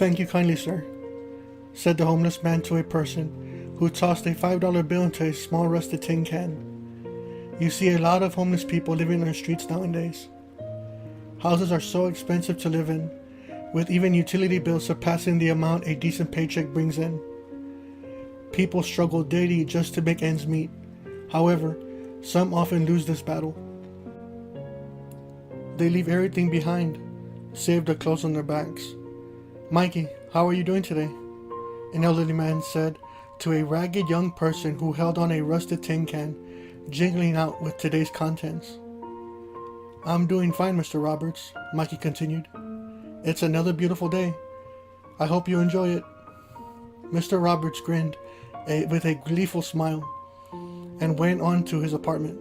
"Thank you kindly, sir," said the homeless man to a person who tossed a $5 bill into a small rusted tin can. You see a lot of homeless people living on the streets nowadays. Houses are so expensive to live in, with even utility bills surpassing the amount a decent paycheck brings in. People struggle daily just to make ends meet. However, some often lose this battle. They leave everything behind, save the clothes on their backs. "Mikey, how are you doing today?" an elderly man said to a ragged young person who held on a rusted tin can, jingling out with today's contents. "I'm doing fine, Mr. Roberts," Mikey continued. "It's another beautiful day. I hope you enjoy it." Mr. Roberts grinned with a gleeful smile and went on to his apartment.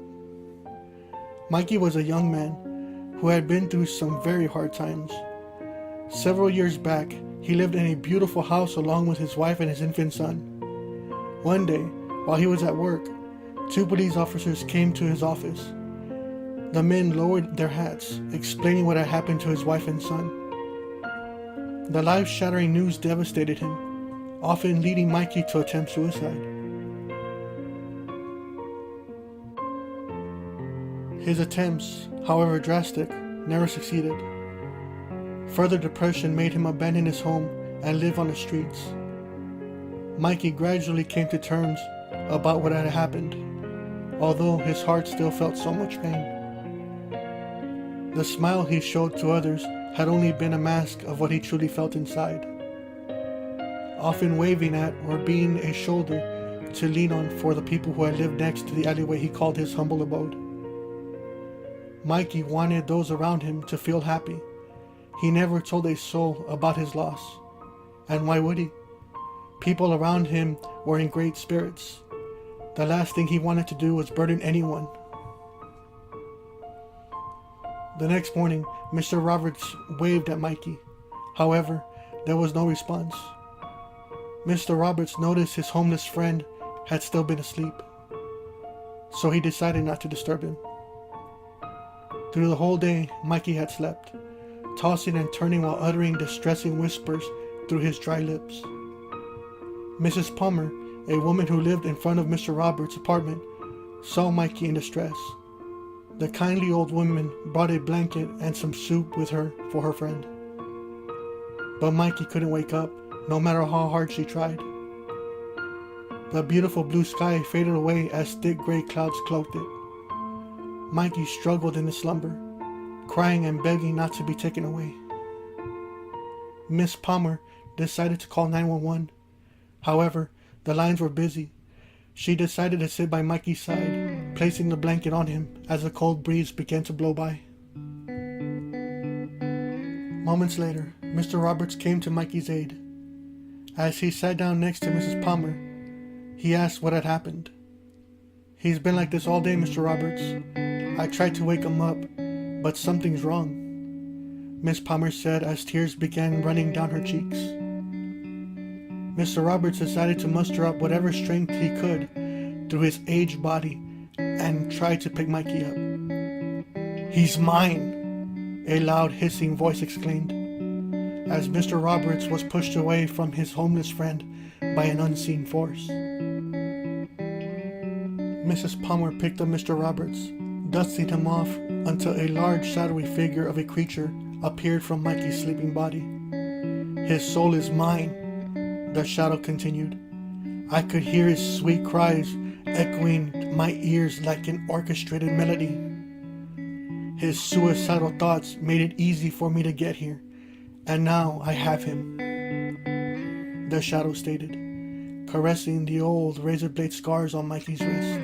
Mikey was a young man who had been through some very hard times. Several years back, he lived in a beautiful house along with his wife and his infant son. One day, while he was at work, two police officers came to his office. The men lowered their hats, explaining what had happened to his wife and son. The life-shattering news devastated him, often leading Mikey to attempt suicide. His attempts, however drastic, never succeeded. Further depression made him abandon his home and live on the streets. Mikey gradually came to terms about what had happened, although his heart still felt so much pain. The smile he showed to others had only been a mask of what he truly felt inside, often waving at or being a shoulder to lean on for the people who had lived next to the alleyway he called his humble abode. Mikey wanted those around him to feel happy. He never told a soul about his loss. And why would he? People around him were in great spirits. The last thing he wanted to do was burden anyone. The next morning, Mr. Roberts waved at Mikey. However, there was no response. Mr. Roberts noticed his homeless friend had still been asleep, so he decided not to disturb him. Through the whole day, Mikey had slept, tossing and turning while uttering distressing whispers through his dry lips. Mrs. Palmer, a woman who lived in front of Mr. Roberts' apartment, saw Mikey in distress. The kindly old woman brought a blanket and some soup with her for her friend. But Mikey couldn't wake up, no matter how hard she tried. The beautiful blue sky faded away as thick gray clouds cloaked it. Mikey struggled in his slumber, crying and begging not to be taken away. Miss Palmer decided to call 911. However, the lines were busy. She decided to sit by Mikey's side, placing the blanket on him as a cold breeze began to blow by. Moments later, Mr. Roberts came to Mikey's aid. As he sat down next to Mrs. Palmer, he asked what had happened. "He's been like this all day, Mr. Roberts. I tried to wake him up, but something's wrong," Miss Palmer said as tears began running down her cheeks. Mr. Roberts decided to muster up whatever strength he could through his aged body and tried to pick Mikey up. "He's mine!" a loud hissing voice exclaimed, as Mr. Roberts was pushed away from his homeless friend by an unseen force. Mrs. Palmer picked up Mr. Roberts, dusting him off until a large shadowy figure of a creature appeared from Mikey's sleeping body. "His soul is mine," the shadow continued. "I could hear his sweet cries echoing my ears like an orchestrated melody. His suicidal thoughts made it easy for me to get here, and now I have him," the shadow stated, caressing the old razor blade scars on Mikey's wrist.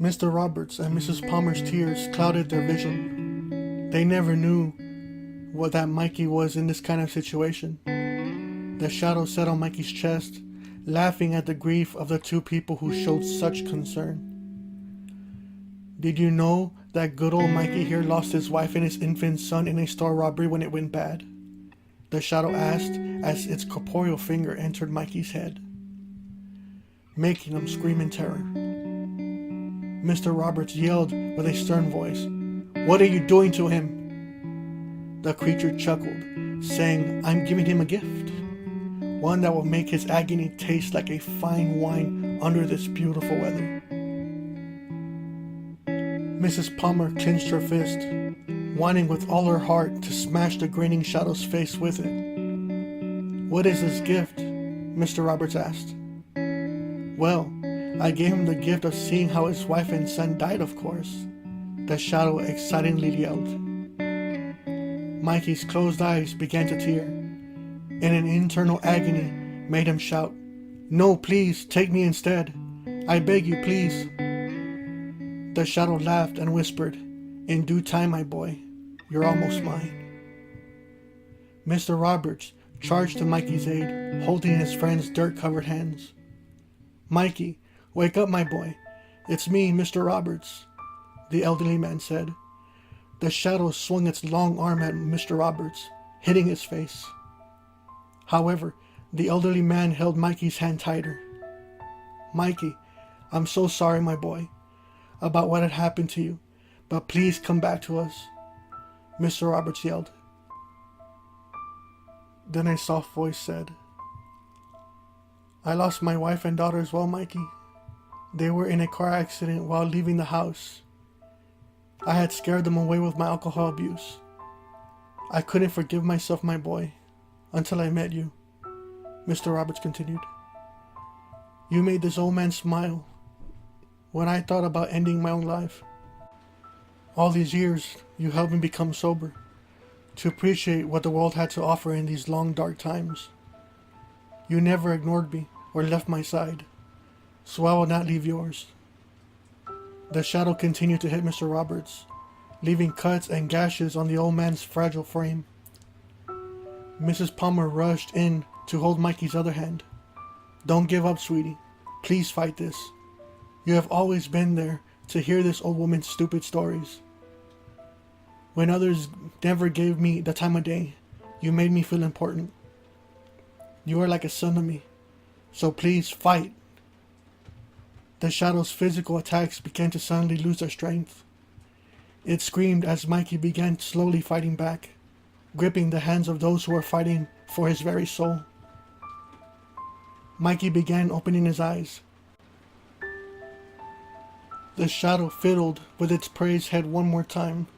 Mr. Roberts and Mrs. Palmer's tears clouded their vision. They never knew what that Mikey was in this kind of situation. The shadow sat on Mikey's chest, laughing at the grief of the two people who showed such concern. "Did you know that good old Mikey here lost his wife and his infant son in a store robbery when it went bad?" the shadow asked as its corporeal finger entered Mikey's head, making him scream in terror. Mr. Roberts yelled with a stern voice, "What are you doing to him?" The creature chuckled, saying, "I'm giving him a gift. One that will make his agony taste like a fine wine under this beautiful weather." Mrs. Palmer clenched her fist, wanting with all her heart to smash the grinning Shadow's face with it. "What is this gift?" Mr. Roberts asked. "Well, I gave him the gift of seeing how his wife and son died, of course," the Shadow excitedly yelled. Mikey's closed eyes began to tear, and an internal agony made him shout, "No, please, take me instead. I beg you, please." The Shadow laughed and whispered, "In due time, my boy. You're almost mine." Mr. Roberts charged to Mikey's aid, holding his friend's dirt-covered hands. "Mikey, wake up, my boy. It's me, Mr. Roberts," the elderly man said. The Shadow swung its long arm at Mr. Roberts, hitting his face. However, the elderly man held Mikey's hand tighter. "Mikey, I'm so sorry, my boy, about what had happened to you, but please come back to us," Mr. Roberts yelled. Then a soft voice said, "I lost my wife and daughter as well, Mikey. They were in a car accident while leaving the house. I had scared them away with my alcohol abuse. I couldn't forgive myself, my boy, until I met you," Mr. Roberts continued. "You made this old man smile when I thought about ending my own life. All these years, you helped me become sober, to appreciate what the world had to offer in these long, dark times. You never ignored me or left my side, so I will not leave yours." The Shadow continued to hit Mr. Roberts, leaving cuts and gashes on the old man's fragile frame. Mrs. Palmer rushed in to hold Mikey's other hand. "Don't give up, sweetie. Please fight this. You have always been there to hear this old woman's stupid stories. When others never gave me the time of day, you made me feel important. You are like a son to me, so please fight." The Shadow's physical attacks began to suddenly lose their strength. It screamed as Mikey began slowly fighting back, gripping the hands of those who were fighting for his very soul. Mikey began opening his eyes. The Shadow fiddled with its prey's head one more time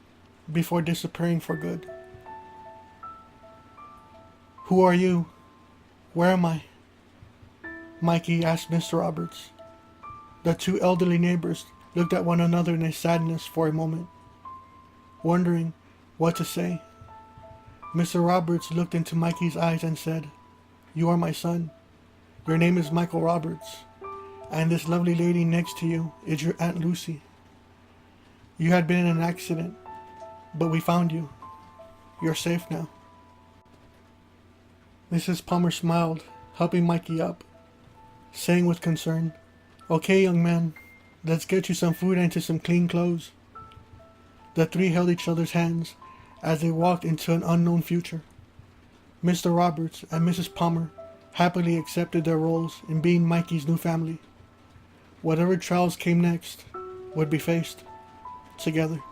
before disappearing for good. "Who are you? Where am I?" Mikey asked Mr. Roberts. The two elderly neighbors looked at one another in a sadness for a moment, wondering what to say. Mr. Roberts looked into Mikey's eyes and said, "You are my son. Your name is Michael Roberts, and this lovely lady next to you is your Aunt Lucy. You had been in an accident, but we found you. You're safe now." Mrs. Palmer smiled, helping Mikey up, saying with concern, "Okay, young man, let's get you some food and into some clean clothes." The three held each other's hands as they walked into an unknown future. Mr. Roberts and Mrs. Palmer happily accepted their roles in being Mikey's new family. Whatever trials came next would be faced together.